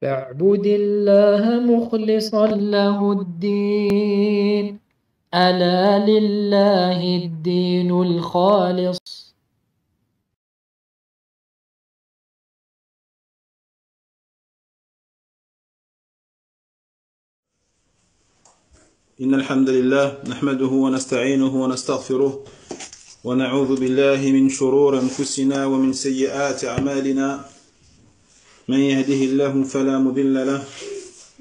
فاعبد الله مخلصا له الدين. ألا لله الدين الخالص. إن الحمد لله نحمده ونستعينه ونستغفره ونعوذ بالله من شرور أنفسنا ومن سيئات أعمالنا. من يهده الله فلا مضل له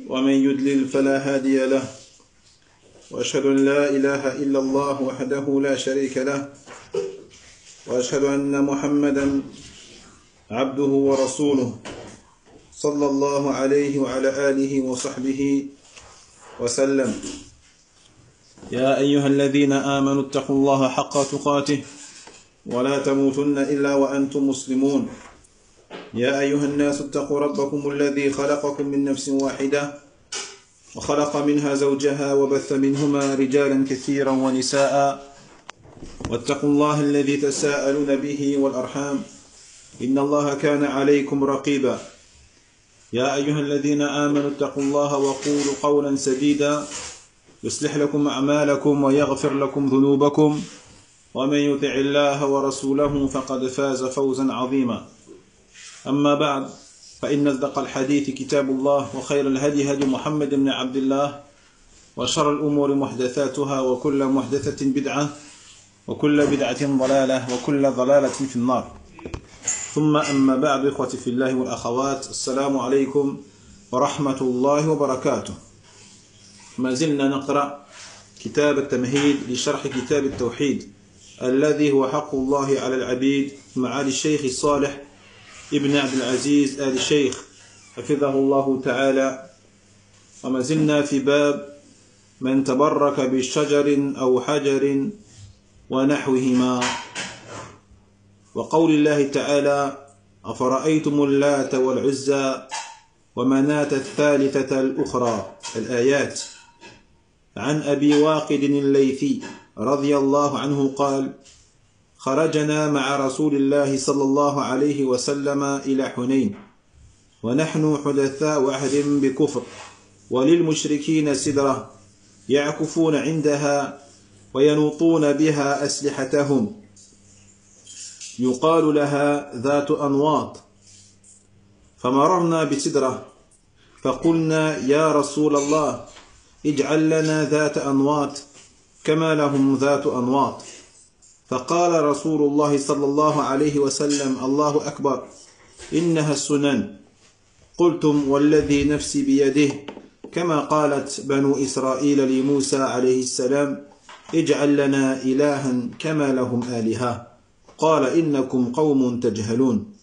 ومن يضلل فلا هادي له، وأشهد أن لا إله إلا الله وحده لا شريك له، وأشهد أن محمدا عبده ورسوله صلى الله عليه وعلى آله وصحبه وسلم. يا أيها الذين آمنوا اتقوا الله حق تقاته ولا تموتن إلا وأنتم مسلمون. يا أيها الناس اتقوا ربكم الذي خلقكم من نفس واحدة وخلق منها زوجها وبث منهما رجالا كثيرا ونساء، واتقوا الله الذي تساءلون به والأرحام إن الله كان عليكم رقيبا. يا أيها الذين آمنوا اتقوا الله وقولوا قولا سديدا يصلح لكم أعمالكم ويغفر لكم ذنوبكم، ومن يطع الله ورسوله فقد فاز فوزا عظيما. أما بعد، فإن أصدق الحديث كتاب الله، وخير الهدي هدي محمد بن عبد الله، وشر الأمور محدثاتها، وكل محدثة بدعة، وكل بدعة ضلالة، وكل ضلالة في النار. ثم أما بعد، إخوتي في الله والأخوات، السلام عليكم ورحمة الله وبركاته. ما زلنا نقرأ كتاب التمهيد لشرح كتاب التوحيد الذي هو حق الله على العبيد، معالي الشيخ صالح ابن عبد العزيز آل الشيخ حفظه الله تعالى. وما زلنا في باب من تبرك بشجر أو حجر ونحوهما، وقول الله تعالى: أفرأيتم اللات والعزى ومناة الثالثة الأخرى، الآيات. عن أبي واقد الليثي رضي الله عنه قال: خرجنا مع رسول الله صلى الله عليه وسلم إلى حنين ونحن حدثاء عهد بكفر، وللمشركين سدرة يعكفون عندها وينوطون بها أسلحتهم، يقال لها ذات أنواط. فمررنا بسدرة فقلنا: يا رسول الله، اجعل لنا ذات أنواط كما لهم ذات أنواط. فقال رسول الله صلى الله عليه وسلم: الله أكبر، إنها السنن. قلتم: والذي نفسي بيده، كما قالت بنو إسرائيل لموسى عليه السلام: اجعل لنا إلها كما لهم آلهة. قال: إنكم قوم تجهلون،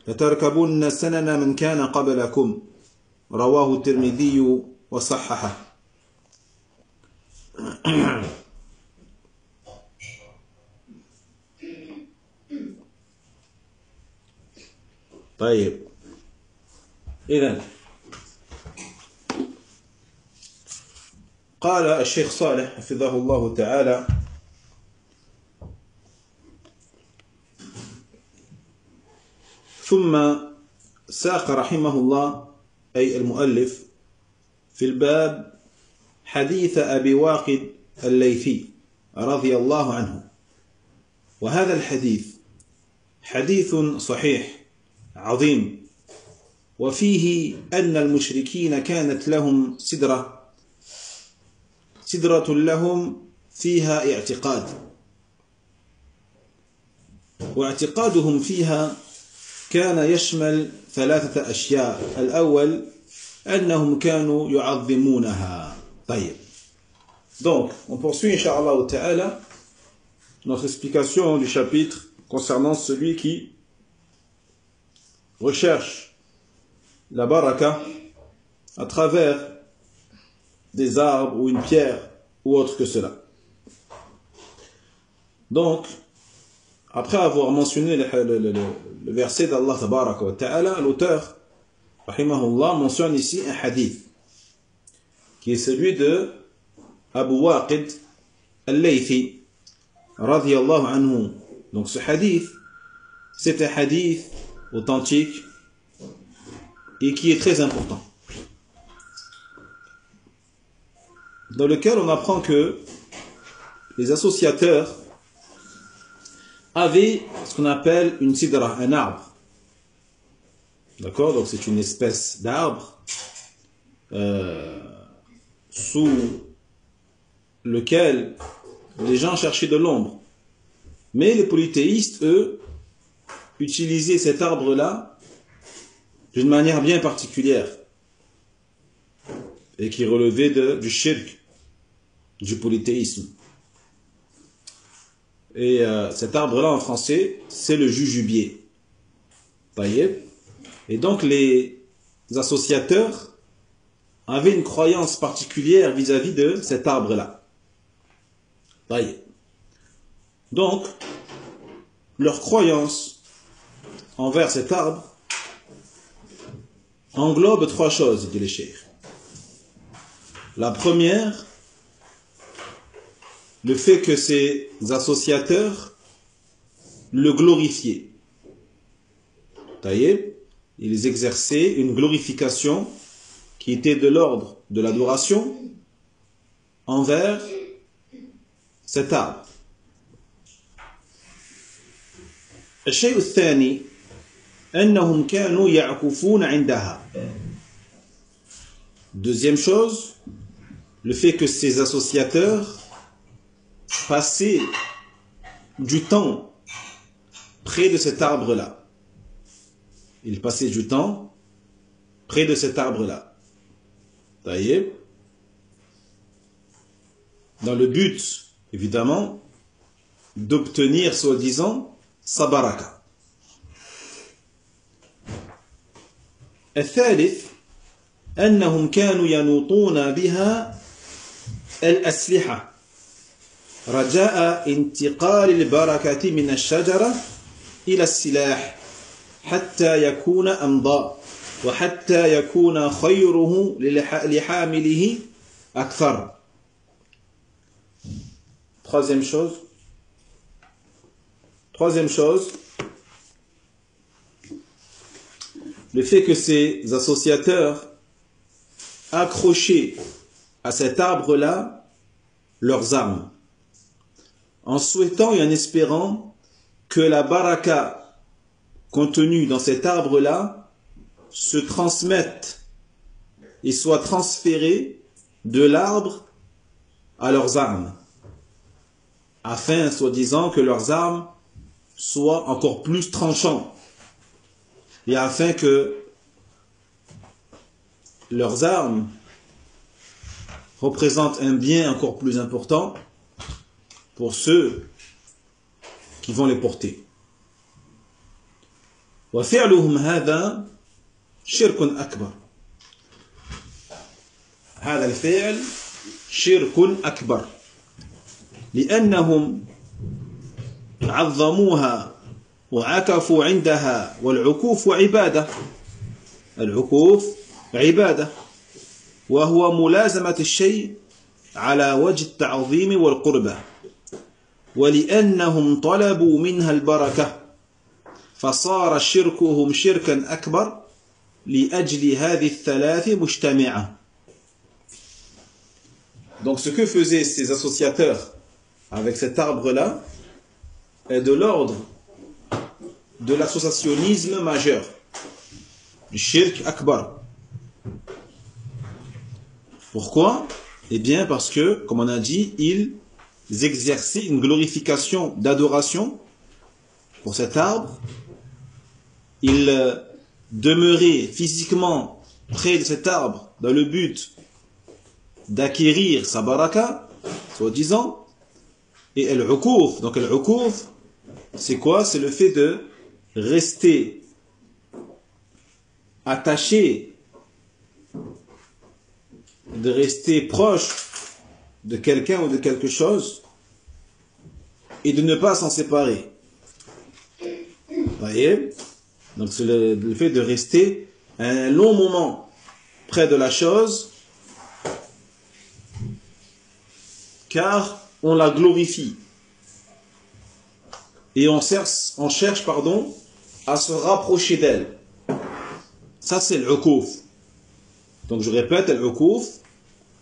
لتركبن سنن من كان قبلكم. رواه الترمذي وصححه. طيب، إذن قال الشيخ صالح حفظه الله تعالى: ثم ساق رحمه الله، أي المؤلف، في الباب حديث أبي واقد الليثي رضي الله عنه. وهذا الحديث حديث صحيح عظيم، وفيه أن المشركين كانت لهم سدرة لهم فيها اعتقاد، واعتقادهم فيها كان يشمل 3 أشياء. الأول أنهم كانوا يعظمونها. طيب، donc on poursuit Inch'Allah Ta'ala notre explication du chapitre concernant celui qui recherche la baraka à travers des arbres ou une pierre ou autre que cela. Donc, après avoir mentionné le verset d'Allah Tabaraka wa Ta'ala, l'auteur, rahimahullah, mentionne ici un hadith qui est celui de Abu Waqid al-Laythi radiyallahu anhu. Donc ce hadith, c'est un hadith authentique et qui est très important, dans lequel on apprend que les associateurs avaient ce qu'on appelle une sidra, un arbre. D'accord? Donc c'est une espèce d'arbre sous lequel les gens cherchaient de l'ombre. Mais les polythéistes, eux, utilisaient cet arbre-là d'une manière bien particulière et qui relevait du shirk, du polythéisme. Et cet arbre-là en français, c'est le jujubier. Et donc les associateurs avaient une croyance particulière vis-à-vis de cet arbre-là. Donc, leur croyance envers cet arbre englobe trois choses, dit le cheikh. La première, le fait que ces associateurs le glorifiaient. Ils exerçaient une glorification qui était de l'ordre de l'adoration envers cet arbre. الشيء الثاني أنهم كانوا يعكفون عندها. Deuxième chose, le fait que ces associateurs passaient du temps près de cet arbre-là. Ils passaient du temps près de cet arbre-là. Dans le but, évidemment, d'obtenir, soi-disant, sa baraka. الثالث أنهم كانوا ينوطون بها الأسلحة رجاء انتقال البركة من الشجرة إلى السلاح حتى يكون أمضى وحتى يكون خيره لحامله أكثر. Troisième chose, le fait que ces associateurs accrochaient à cet arbre-là leurs armes, en souhaitant et en espérant que la baraka contenue dans cet arbre-là se transmette et soit transférée de l'arbre à leurs armes, afin, soi-disant, que leurs armes soient encore plus tranchantes et afin que leurs armes représentent un bien encore plus important pour ceux qui vont les porter. وفعلهم هذا شرك أكبر. هذا الفعل شرك أكبر لأنهم عظموها وعكفوا عندها والعكوف عبادة. العكوف عبادة وهو ملازمة الشيء على وجه التعظيم والقربة ولأنهم طلبوا منها البركة فصار شركهم شركا أكبر لأجل هذه الثلاث مجتمعة. Donc ce que faisaient ces associateurs avec cet arbre-là est de l'ordre de l'associationnisme majeur, du shirk akbar. Pourquoi? Eh bien parce que, comme on a dit, ils exerçaient une glorification d'adoration pour cet arbre. Ils demeuraient physiquement près de cet arbre dans le but d'acquérir sa baraka, soi-disant. Et al-ukuf, donc al-ukuf, c'est quoi? C'est le fait de rester attaché, de rester proche de quelqu'un ou de quelque chose et de ne pas s'en séparer. Vous voyez? Donc c'est le fait de rester un long moment près de la chose car on la glorifie et on cherche à se rapprocher d'elle. Ça, c'est l'ukouf. Donc, je répète, l'ukouf,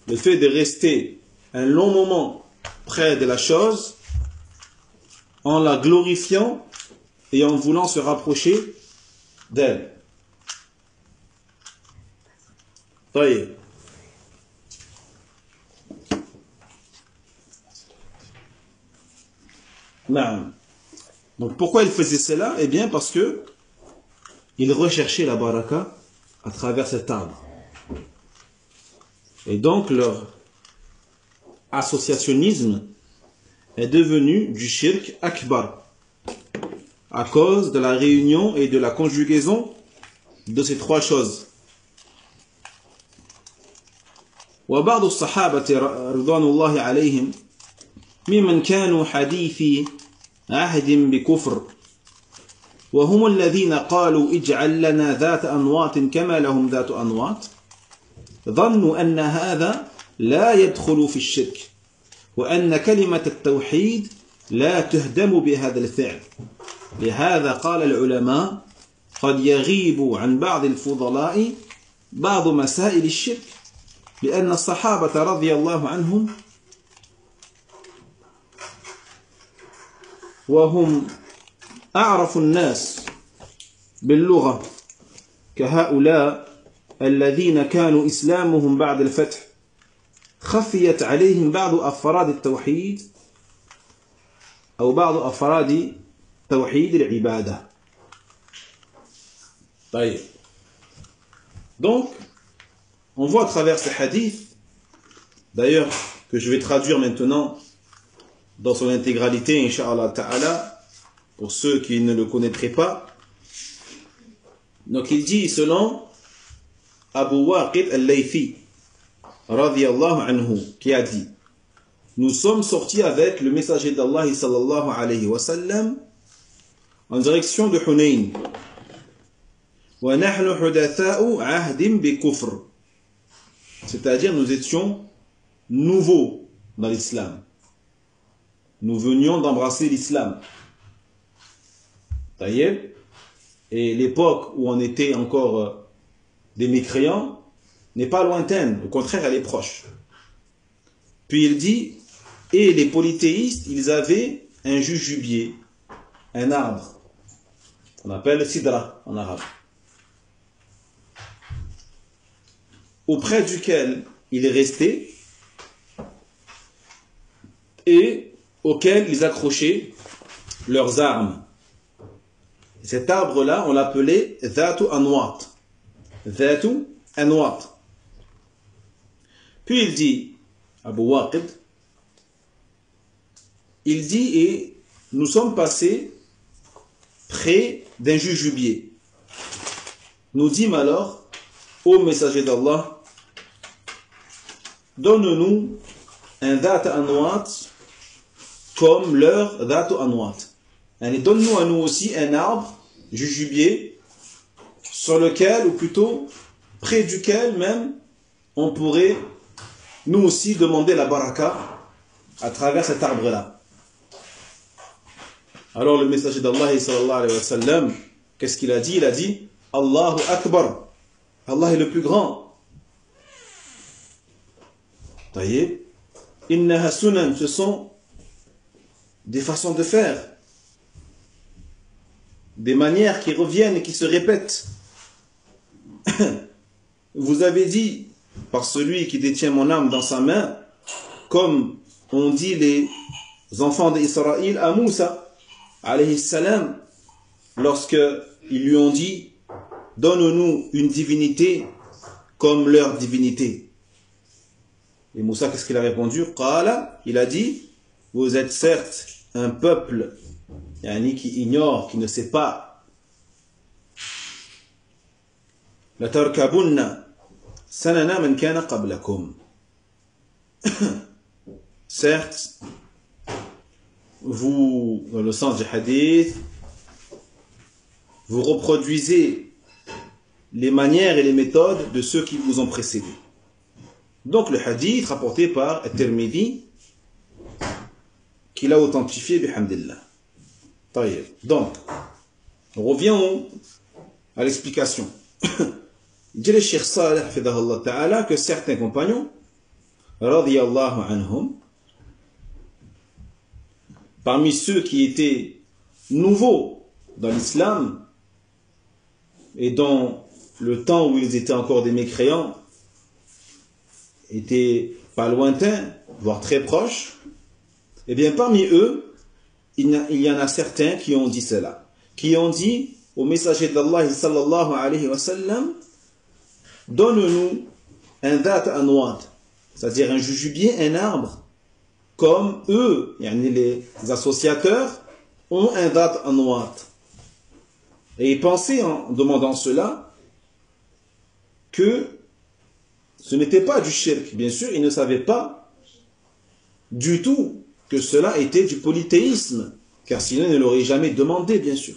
le fait de rester un long moment près de la chose, en la glorifiant et en voulant se rapprocher d'elle. طيب. Non. Donc pourquoi il faisait cela? Eh bien parce que il recherchait la baraka à travers cet arbre. Et donc leur associationnisme est devenu du shirk akbar à cause de la réunion et de la conjugaison de ces trois choses. وبعض الصحابة رضوان الله عليهم ممن كانوا حديثي عهد بكفر وهم الذين قالوا اجعل لنا ذات أنواط كما لهم ذات أنواط ظنوا أن هذا لا يدخل في الشرك وأن كلمة التوحيد لا تهدم بهذا الفعل لهذا قال العلماء قد يغيب عن بعض الفضلاء بعض مسائل الشرك لأن الصحابة رضي الله عنهم وهم أعرف الناس باللغة كهؤلاء الذين كانوا إسلامهم بعد الفتح خفيت عليهم بعض أفراد التوحيد أو بعض أفراد توحيد العبادة. طيب. Donc, on voit à travers ces hadiths, d'ailleurs, que je vais traduire maintenant dans son intégralité, Inch'Allah Ta'ala, pour ceux qui ne le connaîtraient pas. Donc il dit, selon Abu Waqid al-Laythi, radiyallahu anhu, qui a dit, nous sommes sortis avec le messager d'Allah, sallallahu alayhi wa sallam, en direction de Hunayn. Wa nahnu hudatha'u ahdim bi kufr. C'est-à-dire, nous étions nouveaux dans l'islam. Nous venions d'embrasser l'islam. Et l'époque où on était encore des mécréants n'est pas lointaine, au contraire, elle est proche. Puis il dit, et les polythéistes, ils avaient un jujubier, un arbre, qu'on appelle le sidra en arabe, auprès duquel ils restaient et auquel ils accrochaient leurs armes. Et cet arbre-là, on l'appelait Dhatu Anwat. Dhatu Anwat. Puis il dit, Abu Waqid, il dit, et nous sommes passés près d'un jujubier. Nous dîmes alors, ô messager d'Allah, donne-nous un Dhatu Anwat comme leur Dhatu Anwat. Et donne-nous à nous aussi un arbre, jujubier, sur lequel, ou plutôt près duquel même, on pourrait nous aussi demander la baraka à travers cet arbre-là. Alors le messager d'Allah, sallallahu alayhi wa sallam, qu'est-ce qu'il a dit? Il a dit, Allahu Akbar. Allah est le plus grand. Taïeb. Innaha sunan, ce sont des façons de faire, des manières qui reviennent et qui se répètent. Vous avez dit, par celui qui détient mon âme dans sa main, comme on dit les enfants d'Israël à Moussa, alayhi salam, lorsque ils lui ont dit, donne-nous une divinité comme leur divinité. Et Moussa, qu'est-ce qu'il a répondu? Qala, il a dit, vous êtes certes un peuple qui ignore, qui ne sait pas. La tarkabunna sanana man kana qablakum. Certes, vous, dans le sens du hadith, vous reproduisez les manières et les méthodes de ceux qui vous ont précédés. Donc le hadith rapporté par At-Tirmidhi, qu'il a authentifié, bihamdillah. Donc, on revient à l'explication. Il dit le Cheikh Salih hafidahullah ta'ala que certains compagnons, radiyallahu anhum, parmi ceux qui étaient nouveaux dans l'islam et dans le temps où ils étaient encore des mécréants, étaient pas lointains, voire très proches, eh bien parmi eux, il y en a certains qui ont dit cela, qui ont dit au messager d'Allah sallallahu alayhi wa sallam, donne-nous un dhat anwat, c'est-à-dire un jujubie, un arbre, comme eux, les associateurs, ont un dhat anwat. Et ils pensaient en demandant cela que ce n'était pas du shirk. Bien sûr, ils ne savaient pas du tout que cela était du polythéisme, car sinon ils ne l'auraient jamais demandé, bien sûr.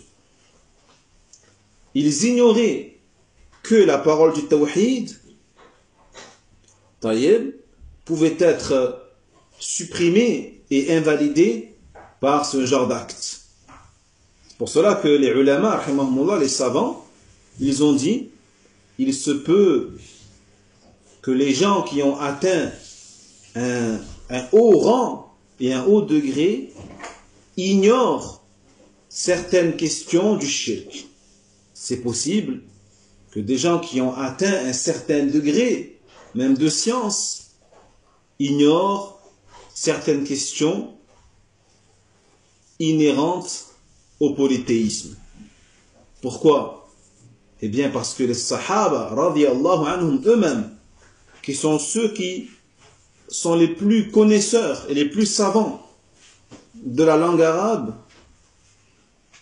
Ils ignoraient que la parole du tawhid pouvait être supprimée et invalidée par ce genre d'acte. C'est pour cela que les ulama, rahimahumullah, les savants, ils ont dit, il se peut que les gens qui ont atteint un haut rang et un haut degré ignorent certaines questions du shirk. C'est possible que des gens qui ont atteint un certain degré, même de science, ignorent certaines questions inhérentes au polythéisme. Pourquoi? Eh bien parce que les sahaba, radiyallahu anhum, eux-mêmes, qui sont ceux qui sont les plus connaisseurs et les plus savants de la langue arabe,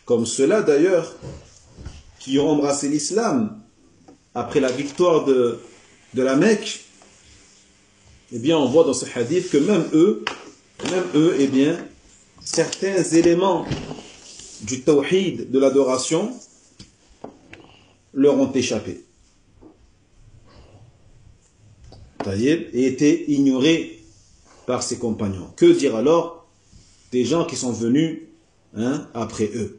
comme ceux-là d'ailleurs, qui ont embrassé l'islam après la victoire de la Mecque, eh bien on voit dans ce hadith que même eux, eh bien, certains éléments du tawhid, de l'adoration, leur ont échappé. Et étaient ignorés par ses compagnons. Que dire alors des gens qui sont venus après eux?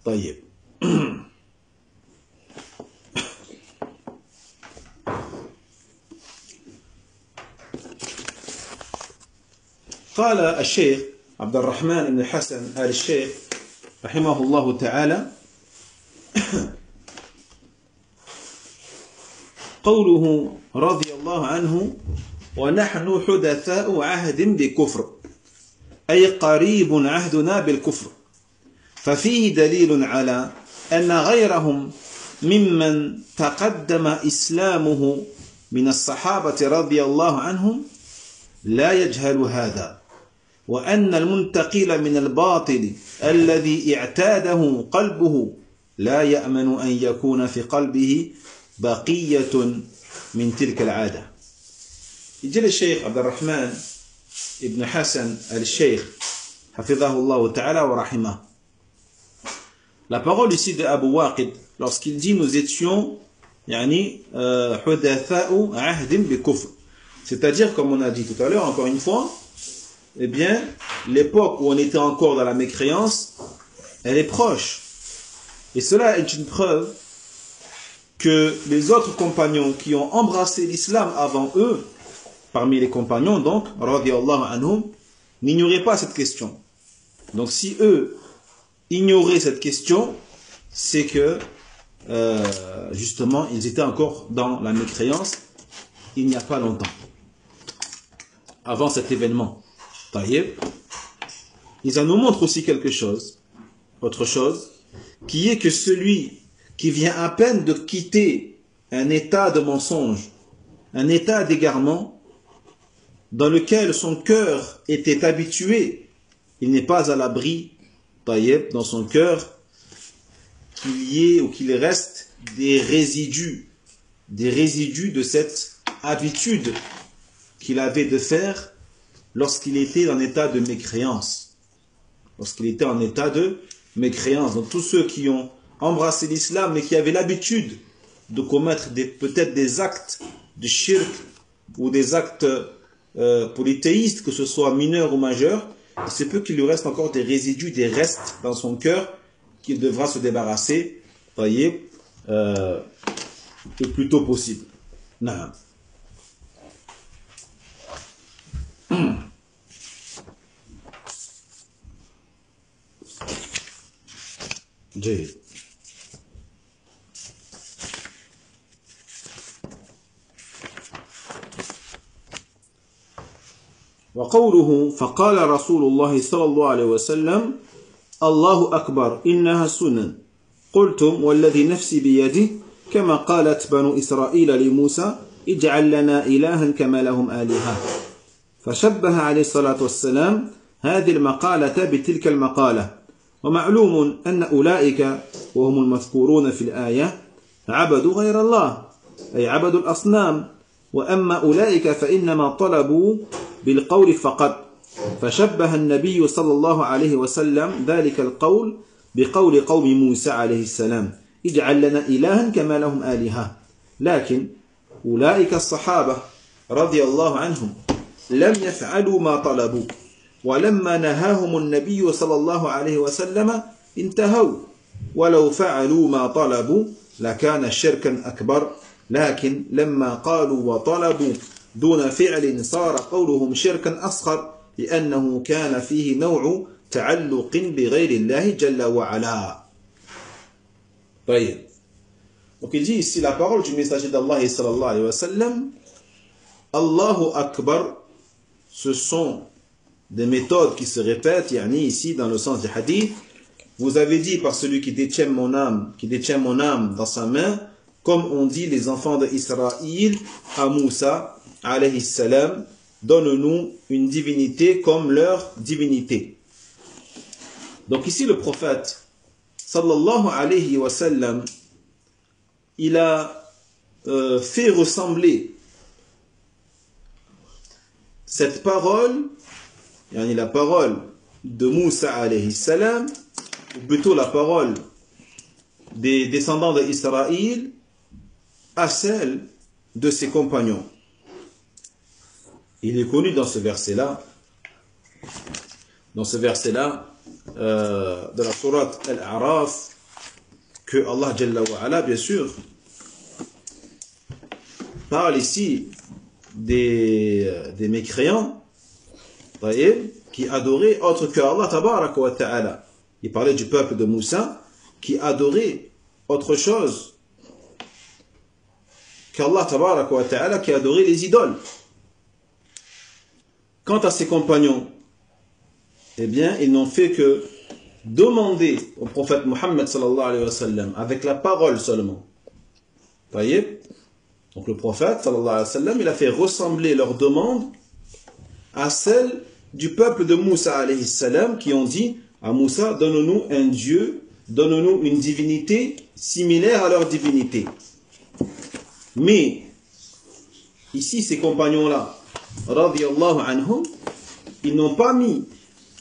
طيب. قال الشيخ عبد الرحمن بن حسن آل الشيخ رحمه الله تعالى قوله رضي الله عنه ونحن حدثاء عهد بكفر أي قريب عهدنا بالكفر ففيه دليل على أن غيرهم ممن تقدم إسلامه من الصحابة رضي الله عنهم لا يجهل هذا وأن المنتقل من الباطل الذي اعتاده قلبه لا يأمن أن يكون في قلبه بقية من تلك العادة. يجي الشيخ عبد الرحمن ابن حسن الشيخ حفظه الله تعالى ورحمه. La parole ici de Abu Waqid, lorsqu'il dit nous étions hudatha'u ahdim bi kufr, c'est-à-dire comme on a dit tout à l'heure, encore une fois, eh bien l'époque où on était encore dans la mécréance, elle est proche. Et cela est une preuve que les autres compagnons qui ont embrassé l'islam avant eux, parmi les compagnons donc, radiyallahu anhum, n'ignoraient pas cette question. Donc si eux ignoraient cette question, c'est que justement ils étaient encore dans la mécréance il n'y a pas longtemps, avant cet événement. Ils en nous montrent aussi quelque chose, autre chose, qui est que celui qui vient à peine de quitter un état de mensonge, un état d'égarement, dans lequel son cœur était habitué, il n'est pas à l'abri, dans son cœur, qu'il y ait ou qu'il reste des résidus de cette habitude qu'il avait de faire lorsqu'il était en état de mécréance. Donc tous ceux qui ont embrassé l'islam mais qui avaient l'habitude de commettre peut-être des actes de shirk ou des actes polythéistes, que ce soit mineurs ou majeurs, il se peut qu'il lui reste encore des résidus, des restes dans son cœur qu'il devra se débarrasser le plus tôt possible. Naam. جيد. وقوله فقال رسول الله صلى الله عليه وسلم الله أكبر إنها سنن قلتم والذي نفسي بيده كما قالت بنو إسرائيل لموسى اجعل لنا إلها كما لهم آلهة فشبه عليه الصلاة والسلام هذه المقالة بتلك المقالة ومعلوم أن أولئك وهم المذكورون في الآية عبدوا غير الله أي عبدوا الأصنام وأما أولئك فإنما طلبوا بالقول فقط فشبه النبي صلى الله عليه وسلم ذلك القول بقول قوم موسى عليه السلام اجعل لنا إلها كما لهم آلهة لكن أولئك الصحابة رضي الله عنهم لم يفعلوا ما طلبوا ولما نهاهم النبي صلى الله عليه وسلم انتهوا ولو فعلوا ما طلبوا لكان شركا أكبر لكن لما قالوا وطلبوا دون فعل صار قولهم شركا أصغر لأنه كان فيه نوع تعلق بغير الله جل وعلا. طيب. Donc il dit ici la parole du messager d'Allah sallallahu alayhi wa sallam, Allahu Akbar, ce sont des méthodes qui se répètent, yani ici dans le sens du hadith, vous avez dit par celui qui détient mon âme dans sa main, comme on dit les enfants d'Israël à Moussa alayhi salam, donne-nous une divinité comme leur divinité. Donc ici le prophète sallallahu alayhi wa sallam, il a fait ressembler cette parole, yani la parole de Moussa alayhi salam, ou plutôt la parole des descendants d'Israël, à celle de ses compagnons. Il est connu dans ce verset-là, de la sourate Al-A'raf, que Allah Jalla wa Ala, bien sûr, parle ici des mécréants qui adoraient autre que Allah Tabaraka wa Ta'ala. Il parlait du peuple de Moussa qui adorait autre chose qu'Allah Tabaraka wa Ta'ala, qui adorait les idoles. Quant à ses compagnons, eh bien, ils n'ont fait que demander au prophète Muhammad sallallahu alayhi wa sallam, avec la parole seulement. Voyez? Donc le prophète sallallahu alayhi wa sallam, il a fait ressembler leur demande à celle du peuple de Moussa alayhi salam, qui ont dit à Moussa, donne-nous un Dieu, donne-nous une divinité similaire à leur divinité. Mais, ici, ces compagnons-là, radiyallahu anhum, ils n'ont pas mis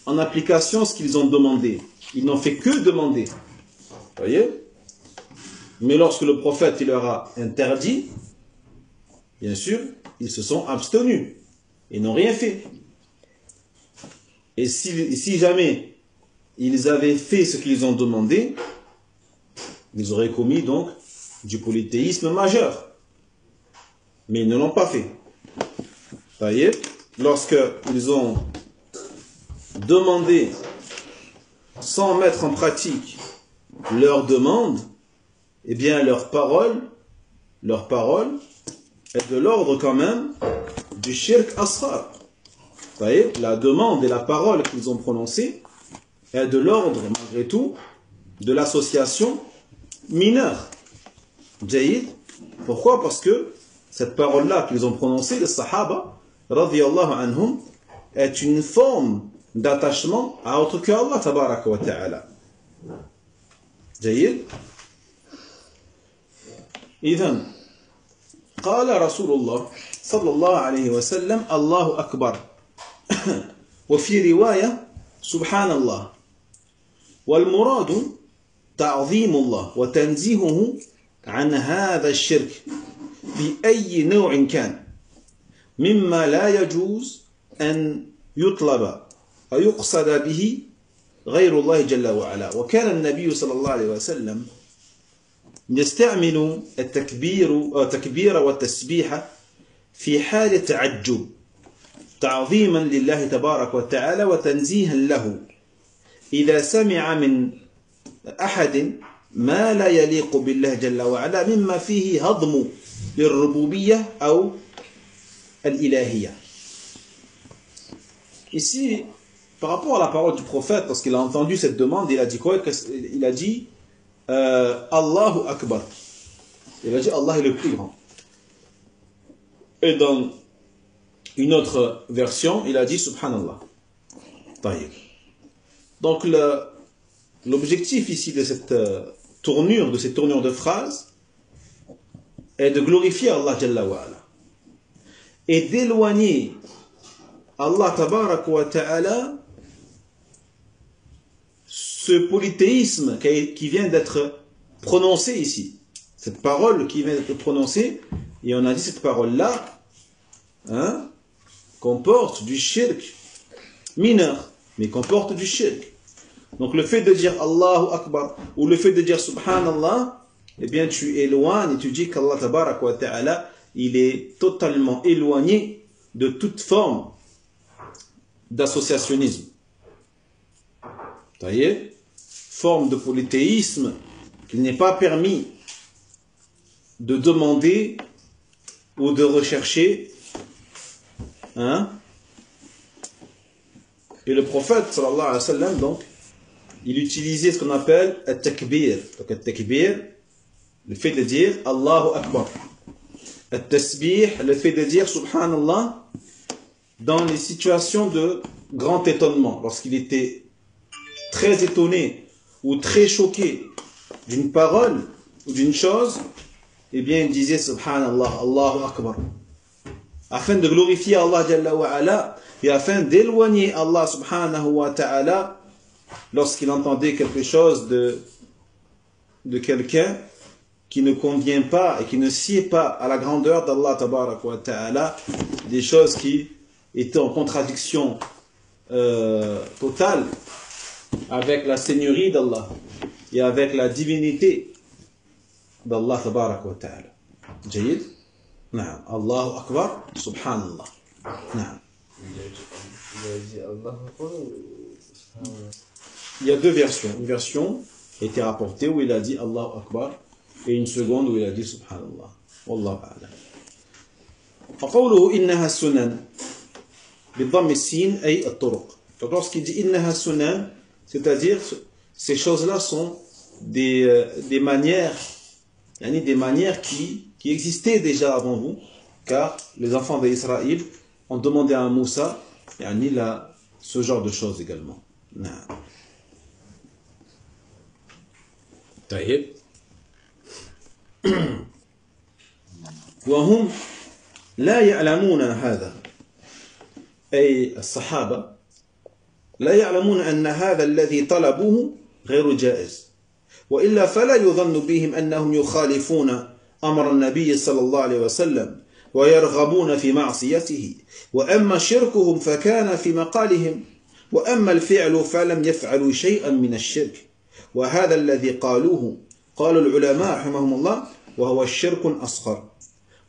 en application ce qu'ils ont demandé. Ils n'ont fait que demander. Voyez? Mais lorsque le prophète il leur a interdit, bien sûr, ils se sont abstenus. Ils n'ont rien fait. Et si jamais ils avaient fait ce qu'ils ont demandé, ils auraient commis donc du polythéisme majeur. Mais ils ne l'ont pas fait. Voyez, lorsqu'ils ont demandé sans mettre en pratique leur demande, eh bien leur parole est de l'ordre quand même du shirk asghar. Voyez, la demande et la parole qu'ils ont prononcée est de l'ordre malgré tout de l'association mineure. Jaïd. Pourquoi? Parce que cette parole-là qu'ils ont prononcée, les Sahaba, radiyallahu anhum, est une forme d'attachement à autre que Allah, tabaraka wa ta'ala. جيد. إذن قال رسول الله صلى الله عليه وسلم الله أكبر وفي رواية سبحان الله والمراد تعظيم الله وتنزيهه عن هذا الشرك بأي نوع كان مما لا يجوز أن يطلب أو يقصد به غير الله جل وعلا. وكان النبي صلى الله عليه وسلم يستعمل التكبير والتسبيح في حال التعجب تعظيما لله تبارك وتعالى وتنزيها له إذا سمع من أحد ما لا يليق بالله جل وعلا مما فيه هضم للربوبية أو الإلهية. Ici, par rapport à la parole du prophète, lorsqu'il a entendu cette demande, il a dit quoi? Il a dit Allahu Akbar. Il a dit Allah est le plus grand. Et dans une autre version, il a dit Subhanallah. Taïb. Donc l'objectif ici de cette tournure de phrase est de glorifier Allah Jalla wa Ala et d'éloigner Allah Tabarak wa Ta'ala ce polythéisme qui vient d'être prononcé ici, cette parole qui vient d'être prononcée, et on a dit cette parole-là comporte du shirk mineur, mais comporte du shirk. Donc le fait de dire Allahu Akbar ou le fait de dire Subhanallah, eh bien tu éloignes et tu dis qu'Allah Tabarak wa Ta'ala, il est totalement éloigné de toute forme d'associationnisme. Vous voyez, forme de polythéisme qu'il n'est pas permis de demander ou de rechercher. Et le prophète sallallahu alayhi wa sallam, donc, il utilisait ce qu'on appelle al-takbir. Donc al-takbir, le fait de dire Allahu Akbar. Al-tasbih, le fait de dire Subhanallah, dans les situations de grand étonnement, lorsqu'il était très étonné ou très choqué d'une parole ou d'une chose, eh bien il disait Subhanallah, Allahu Akbar, afin de glorifier Allah Jalla wa Ala et afin d'éloigner Allah Subhanahu wa Ta'ala lorsqu'il entendait quelque chose de quelqu'un qui ne convient pas et qui ne sied pas à la grandeur d'Allah Tabarak wa Ta'ala, des choses qui étaient en contradiction totale avec la seigneurie d'Allah et avec la divinité d'Allah Tabarak wa Ta'ala. Jayid? Naam. Allahu Akbar, Subhanallah. Naam. Il y a deux versions. Une version a été rapportée où il a dit Allahu Akbar et une seconde où il a dit Subhanallah. Wallahu a'lam. فقوله إنها السنن بضم السين أي الطرق. Donc lorsqu'il dit إنها السنن, c'est-à-dire ces choses-là sont des manières, des manières qui existaient déjà avant vous, car les enfants d'Israël ont demandé à Moussa ce genre de choses également. طيب. وهم لا يعلمون هذا، أي الصحابة لا يعلمون أن هذا الذي طلبوه غير جائز، وإلا فلا يظن بهم أنهم يخالفون أمر النبي صلى الله عليه وسلم ويرغبون في معصيته، وأما شركهم فكان في مقالهم، وأما الفعل فلم يفعلوا شيئا من الشرك، وهذا الذي قالوه قال العلماء رحمهم الله وهو الشرك أصغر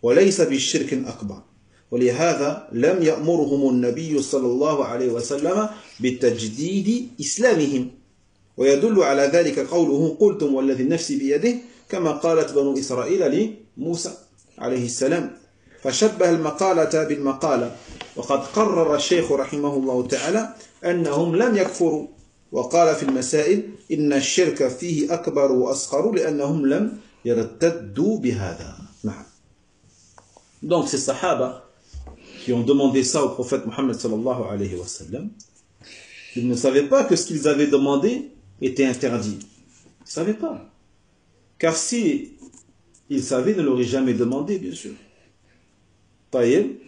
وليس بالشرك أكبر، ولهذا لم يأمرهم النبي صلى الله عليه وسلم بتجديد إسلامهم، ويدل على ذلك قوله قلتم والذي النفس بيده كما قالت بنو إسرائيل لموسى عليه السلام، فشبه المقالة بالمقالة، وقد قرر الشيخ رحمه الله تعالى أنهم لم يكفروا، وقال في المسائل إن الشرك فيه أكبر وأصغر لأنهم لم يرتدوا بهذا. نعم. Donc ces sahaba qui ont demandé ça au prophète Mohammed sallallahu alayhi wa sallam, ils ne savaient pas que ce qu'ils avaient demandé était interdit. Ils ne savaient pas. Car si ils savaient, ils ne l'auraient jamais demandé, bien sûr. Taïeb.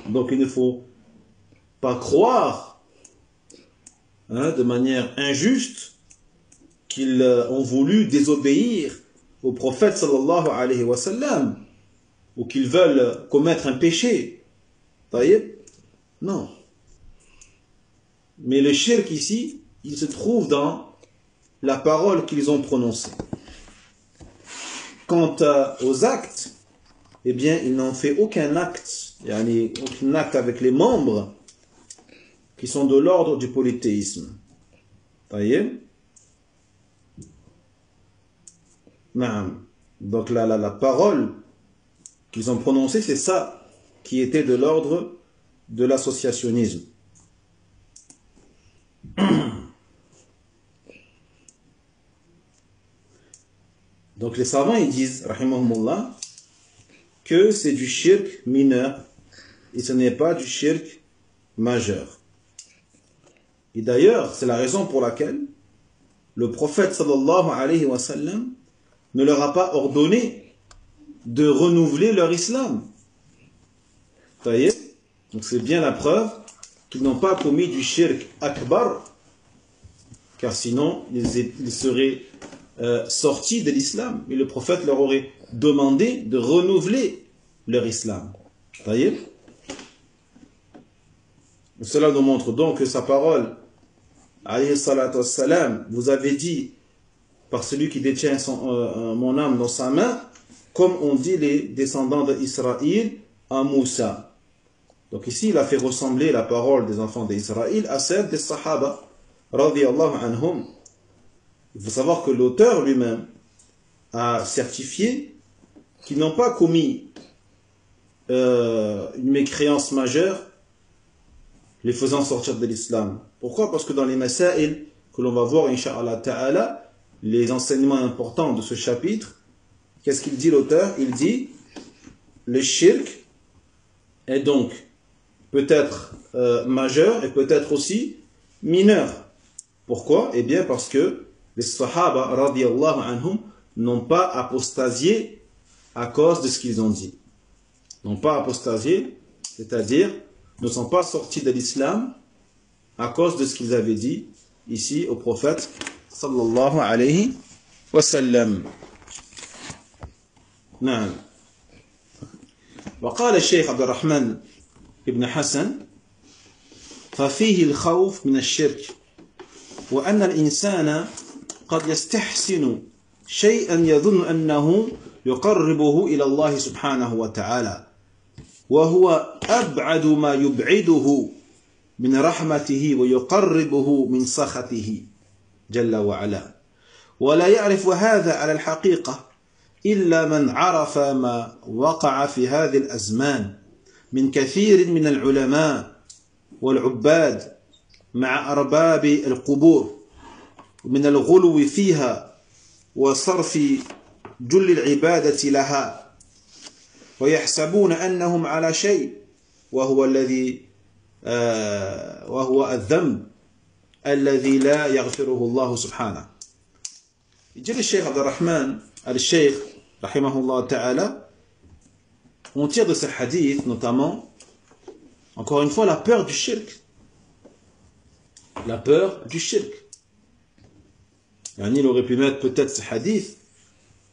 Donc il ne faut pas croire de manière injuste qu'ils ont voulu désobéir au prophète sallallahu alayhi wa sallam, ou qu'ils veulent commettre un péché. Taïeb. Non. Mais le shirk ici, il se trouve dans la parole qu'ils ont prononcée. quant aux actes, eh bien, ils n'ont fait aucun acte, aucun acte avec les membres qui sont de l'ordre du polythéisme. Voyez? Donc la parole qu'ils ont prononcée, c'est ça qui était de l'ordre de l'associationnisme. Donc les savants ils disent, rahimahumullah, que c'est du shirk mineur et ce n'est pas du shirk majeur. Et d'ailleurs, c'est la raison pour laquelle le prophète sallallahu alayhi wa sallam ne leur a pas ordonné de renouveler leur islam. Vous voyez? Donc c'est bien la preuve qu'ils n'ont pas commis du shirk akbar, car sinon ils seraient sortis de l'islam. Et le prophète leur aurait demandé de renouveler leur islam. Vous voyez? Cela nous montre donc que sa parole, alayhi salatu wassalam, vous avez dit, par celui qui détient mon âme dans sa main, comme on dit les descendants d'Israël à Moussa. Donc ici, il a fait ressembler la parole des enfants d'Israël à celle des Sahaba, radiyallahu anhum. Il faut savoir que l'auteur lui-même a certifié qu'ils n'ont pas commis une mécréance majeure les faisant sortir de l'islam. Pourquoi? Parce que dans les masail que l'on va voir, incha'Allah ta'ala, les enseignements importants de ce chapitre, qu'est-ce qu'il dit l'auteur? Il dit, le shirk est donc peut-être majeur et peut-être aussi mineur. Pourquoi? Eh bien parce que les sahaba, radiyallahu anhum, n'ont pas apostasié à cause de ce qu'ils ont dit. N'ont pas apostasié, c'est-à-dire ne sont pas sortis de l'islam à cause de ce qu'ils avaient dit ici au prophète sallallahu alayhi wa sallam. نعم. وقال الشيخ عبد الرحمن بن حسن ففيه الخوف من الشرك وأن الإنسان قد يستحسن شيئا يظن أنه يقربه إلى الله سبحانه وتعالى وهو أبعد ما يبعده من رحمته ويقربه من سخطه جل وعلا ولا يعرف هذا على الحقيقة إلا من عرف ما وقع في هذه الأزمان من كثير من العلماء والعباد مع أرباب القبور من الغلو فيها وصرف جل العبادة لها ويحسبون أنهم على شيء وهو الذنب الذي لا يغفره الله سبحانه. يجي الشيخ عبد الرحمن al-Sheikh rahimahullah ta'ala, on tire de ce hadith notamment, encore une fois, la peur du shirk. La peur du shirk. Il aurait pu mettre peut-être ce hadith,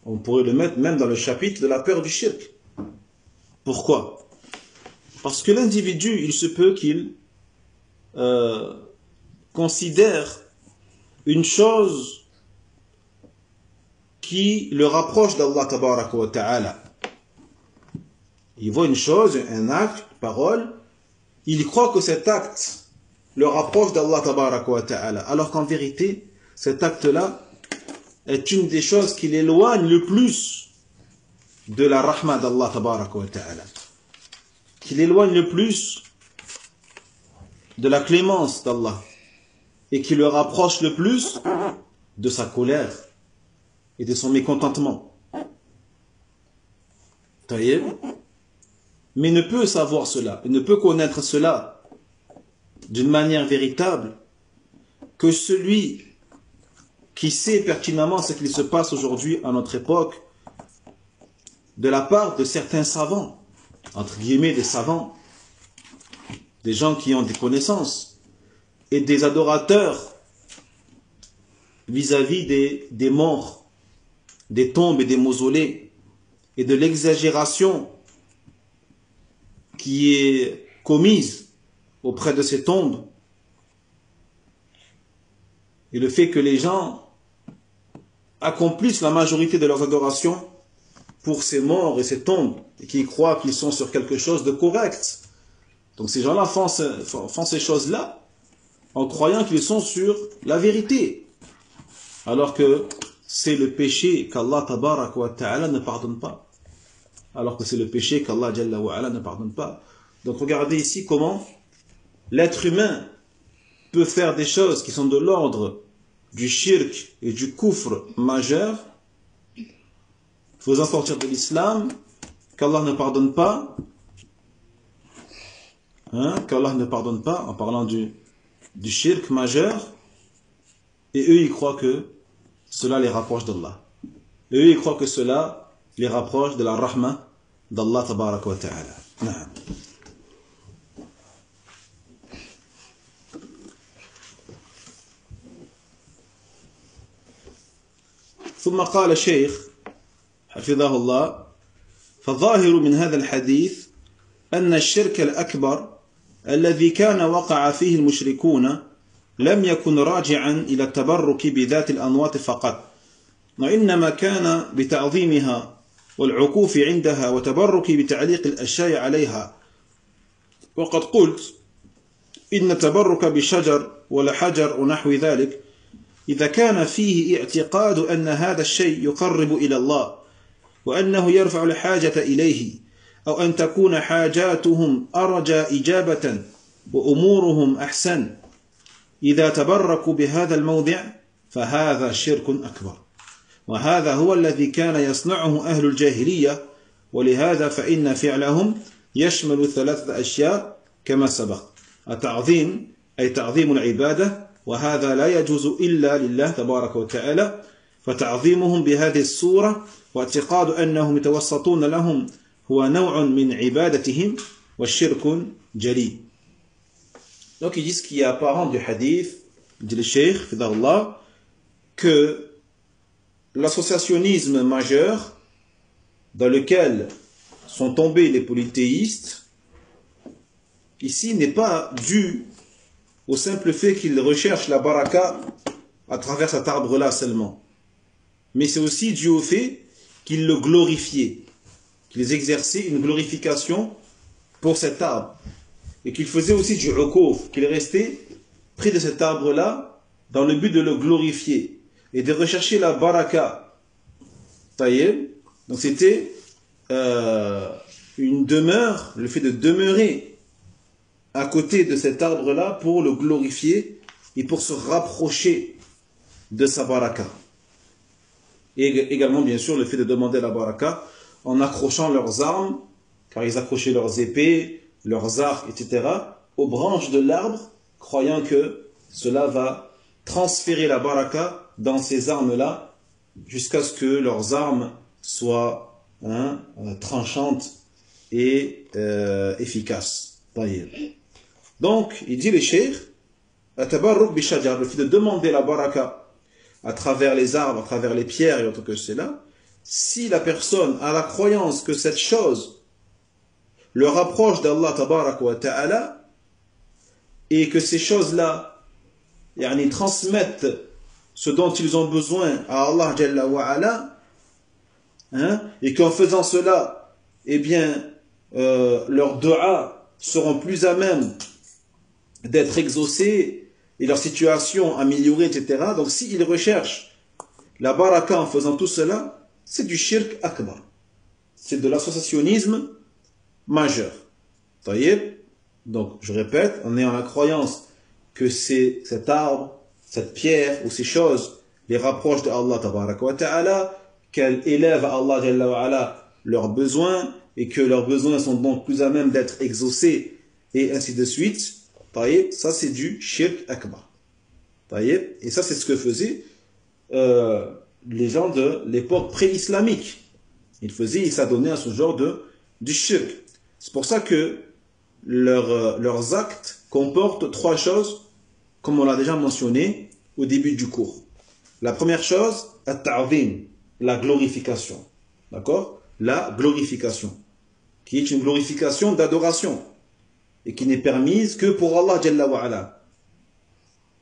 on pourrait le mettre même dans le chapitre de la peur du shirk. Pourquoi? Parce que l'individu, il se peut qu'il considère une chose qui le rapproche d'Allah tabaraka wa ta'ala. Il voit une chose, un acte, une parole, il croit que cet acte le rapproche d'Allah tabaraka wa ta'ala, alors qu'en vérité, cet acte-là est une des choses qui l'éloigne le plus de la rahma d'Allah tabaraka wa ta'ala, qui l'éloigne le plus de la clémence d'Allah et qui le rapproche le plus de sa colère et de son mécontentement. Taïeb. Mais ne peut savoir cela, il ne peut connaître cela d'une manière véritable que celui qui sait pertinemment ce qu'il se passe aujourd'hui à notre époque de la part de certains savants, entre guillemets des savants, des gens qui ont des connaissances et des adorateurs vis-à-vis des morts, des tombes et des mausolées et de l'exagération qui est commise auprès de ces tombes et le fait que les gens accomplissent la majorité de leurs adorations pour ces morts et ces tombes, et qui croient qu'ils sont sur quelque chose de correct. Donc ces gens-là font ces choses-là en croyant qu'ils sont sur la vérité. Alors que c'est le péché qu'Allah tabarak wa ta'ala ne pardonne pas. Alors que c'est le péché qu'Allah jalla wa ala ne pardonne pas. Donc regardez ici comment l'être humain peut faire des choses qui sont de l'ordre du shirk et du kufr majeur, faisant sortir de l'islam, qu'Allah ne pardonne pas, qu'Allah ne pardonne pas, en parlant du shirk majeur, et eux ils croient que cela les rapproche d'Allah. Et eux ils croient que cela les rapproche de la rahma d'Allah tabarak wa ta'ala. ثم قال الشيخ حفظه الله فالظاهر من هذا الحديث أن الشرك الأكبر الذي كان وقع فيه المشركون لم يكن راجعا إلى التبرك بذات الأنواط فقط وإنما كان بتعظيمها والعكوف عندها وتبرك بتعليق الأشياء عليها. وقد قلت إن التبرك بشجر ولا حجر ونحو ذلك إذا كان فيه اعتقاد أن هذا الشيء يقرب إلى الله وأنه يرفع الحاجة إليه أو أن تكون حاجاتهم أرجى إجابة وأمورهم أحسن إذا تبركوا بهذا الموضع فهذا شرك أكبر وهذا هو الذي كان يصنعه أهل الجاهلية ولهذا فإن فعلهم يشمل ثلاثة أشياء كما سبق التعظيم أي تعظيم العبادة وهذا لا يجوز إلا لله تبارك وتعالى فتعظيمهم بهذه الصورة واعتقاد أنهم يتوسطون لهم هو نوع من عبادتهم والشرك جلي. Donc ils disent qu'il est apparent du hadith, dit le cheikh, fidallah, que l'associationnisme majeur dans lequel sont tombés les polythéistes, ici n'est pas dû au simple fait qu'ils recherchent la baraka à travers cet arbre-là seulement. Mais c'est aussi dû au fait qu'ils le glorifiaient, qu'ils exerçaient une glorification pour cet arbre. Et qu'ils faisaient aussi du uquf, qu'ils restaient près de cet arbre-là dans le but de le glorifier et de rechercher la baraka. Taïeb. Donc c'était une demeure, le fait de demeurer à côté de cet arbre-là pour le glorifier et pour se rapprocher de sa baraka. Et également, bien sûr, le fait de demander la baraka en accrochant leurs armes, car ils accrochaient leurs épées, leurs arcs, etc., aux branches de l'arbre, croyant que cela va transférer la baraka dans ces armes-là, jusqu'à ce que leurs armes soient tranchantes et efficaces. Donc, il dit les cheikh, le fait de demander la baraka à travers les arbres, à travers les pierres et autres que cela, si la personne a la croyance que cette chose le rapproche d'Allah tabarak wa ta'ala et que ces choses-là transmettent ce dont ils ont besoin à Allah jalla wa ala, et qu'en faisant cela, eh bien, leurs du'a seront plus à même d'être exaucés et leur situation améliorée, etc. Donc s'ils recherchent la baraka en faisant tout cela, c'est du shirk akbar. C'est de l'associationnisme majeur. Donc je répète, on est en la croyance que c'est cet arbre, cette pierre ou ces choses les rapprochent de Allah tabaraka wa ta'ala, qu'elles élèvent à Allah jalla wa ala leurs besoins et que leurs besoins sont donc plus à même d'être exaucés et ainsi de suite. Ça c'est du shirk akbar. Et ça c'est ce que faisaient les gens de l'époque pré-islamique. Ils s'adonnaient à ce genre du shirk. C'est pour ça que leurs actes comportent trois choses, comme on l'a déjà mentionné au début du cours. La première chose, at-ta'zim, la glorification. D'accord? La glorification, qui est une glorification d'adoration et qui n'est permise que pour Allah Jalla wa ala.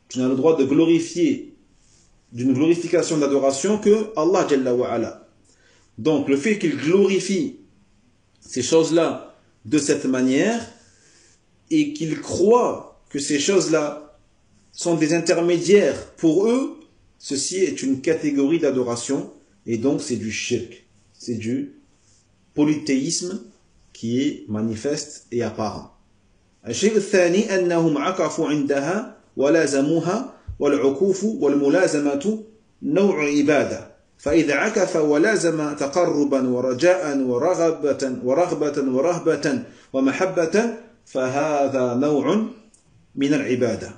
Tu n'as le droit de glorifier d'une glorification d'adoration que Allah Jalla wa ala. Donc le fait qu'il glorifie ces choses-là de cette manière et qu'il croit que ces choses-là sont des intermédiaires pour eux, ceci est une catégorie d'adoration et donc c'est du shirk, c'est du polythéisme qui est manifeste et apparent. الشيء الثاني أنهم عكفوا عندها ولازموها والعكوف والملازمة نوع عبادة فإذا عكف ولازم تقربا ورجاء ورهبة ومحبة فهذا نوع من العبادة.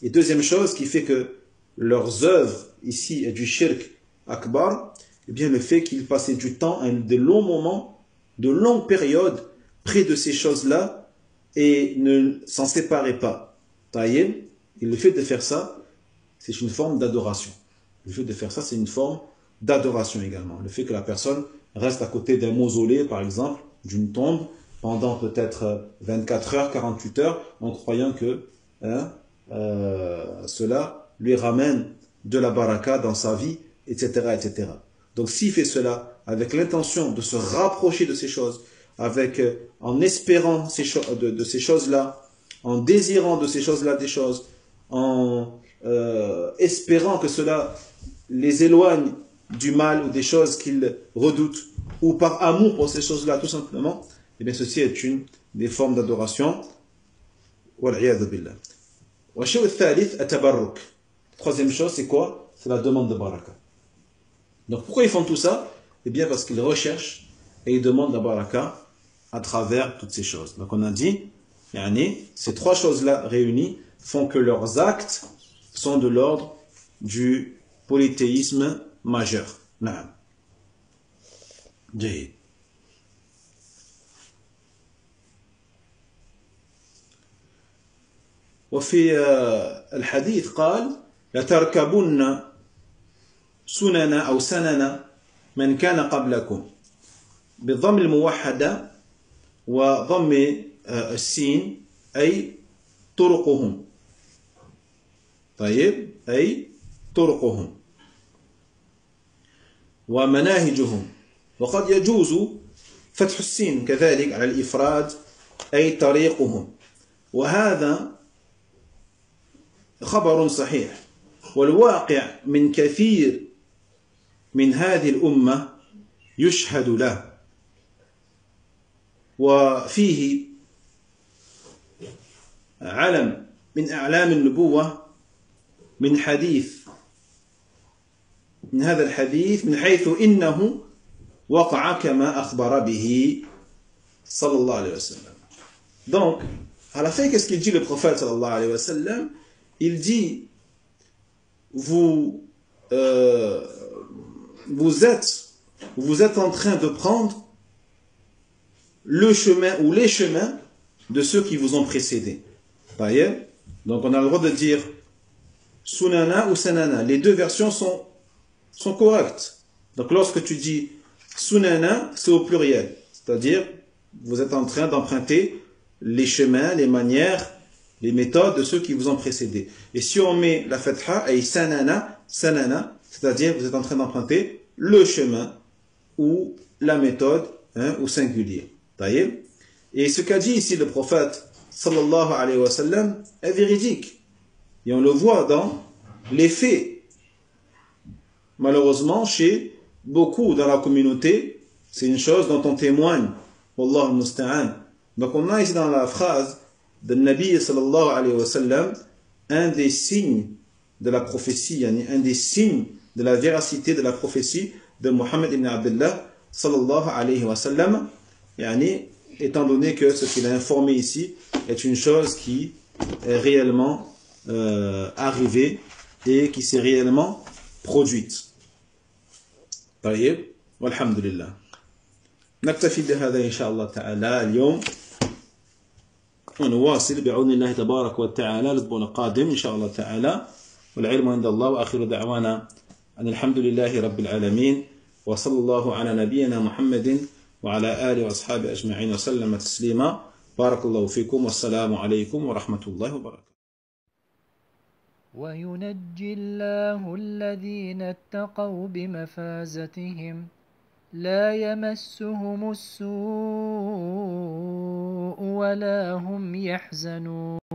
Et deuxième chose qui fait que leurs œuvres ici est du shirk akbar, eh bien le fait qu'ils passaient du temps, de longs moments, de longues périodes près de ces choses-là et ne s'en séparaient pas. Taïeb, et le fait de faire ça, c'est une forme d'adoration. Le fait de faire ça, c'est une forme d'adoration également. Le fait que la personne reste à côté d'un mausolée, par exemple, d'une tombe, pendant peut-être 24 heures, 48 heures, en croyant que cela lui ramène de la baraka dans sa vie, etc., etc. Donc s'il fait cela avec l'intention de se rapprocher de ces choses, en espérant de ces choses-là, en désirant de ces choses-là des choses, en espérant que cela les éloigne du mal ou des choses qu'ils redoutent, ou par amour pour ces choses-là, tout simplement, eh bien ceci est une des formes d'adoration. Wal'iyadhu billah. والشيء الثالث التبرك. Troisième chose, c'est quoi? C'est la demande de baraka. Donc pourquoi ils font tout ça? Eh bien parce qu'ils recherchent et ils demandent la baraka à travers toutes ces choses. Donc on a dit, ces trois choses-là réunies font que leurs actes sont de l'ordre du polythéisme majeur. Naam. جيد. وفي الحديث قال لتركبن سنن أو سنن من كان قبلكم بالضم الموحدة وضم السين أي طرقهم. طيب أي طرقهم ومناهجهم. وقد يجوز فتح السين كذلك على الإفراد أي طريقهم. وهذا خبر صحيح والواقع من كثير من هذه الأمة يشهد له وفيه علم من أعلام النبوة من هذا الحديث من حيث إنه وقع كما أخبر به صلى الله عليه وسلم. Donc, à la fin, qu'est-ce qu'il dit le prophète sallallahu alayhi wa sallam? Il dit, vous êtes en train de prendre le chemin ou les chemins de ceux qui vous ont précédés. Donc on a le droit de dire sunana ou sanana. Les deux versions sont correctes. Donc lorsque tu dis sunana, c'est au pluriel. C'est-à-dire, vous êtes en train d'emprunter les chemins, les manières, les méthodes de ceux qui vous ont précédés. Et si on met la fatha et sanana, c'est-à-dire vous êtes en train d'emprunter le chemin ou la méthode au singulier. Et ce qu'a dit ici le prophète sallallahu alayhi wa sallam est véridique. Et on le voit dans les faits. Malheureusement, chez beaucoup dans la communauté, c'est une chose dont on témoigne. Wallahu musta'an. Donc on a ici dans la phrase de Nabi sallallahu alayhi wa sallam un des signes de la prophétie, un des signes de la véracité de la prophétie de Muhammad ibn Abdullah sallallahu alayhi wa sallam, étant donné que ce qu'il a informé ici est une chose qui est réellement arrivée et qui s'est réellement produite. طيب والحمد لله. نكتفي بهذا إن شاء الله تعالى اليوم ونواصل بعون الله تبارك وتعالى الأسبوع القادم إن شاء الله تعالى والعلم عند الله وآخر دعوانا أن الحمد لله رب العالمين وصلى الله على نبينا محمد وعلى آله وأصحابه أجمعين وسلم تسليما. بارك الله فيكم والسلام عليكم ورحمة الله وبركاته. وينجي الله الذين اتقوا بمفازتهم لا يمسهم السوء ولا هم يحزنون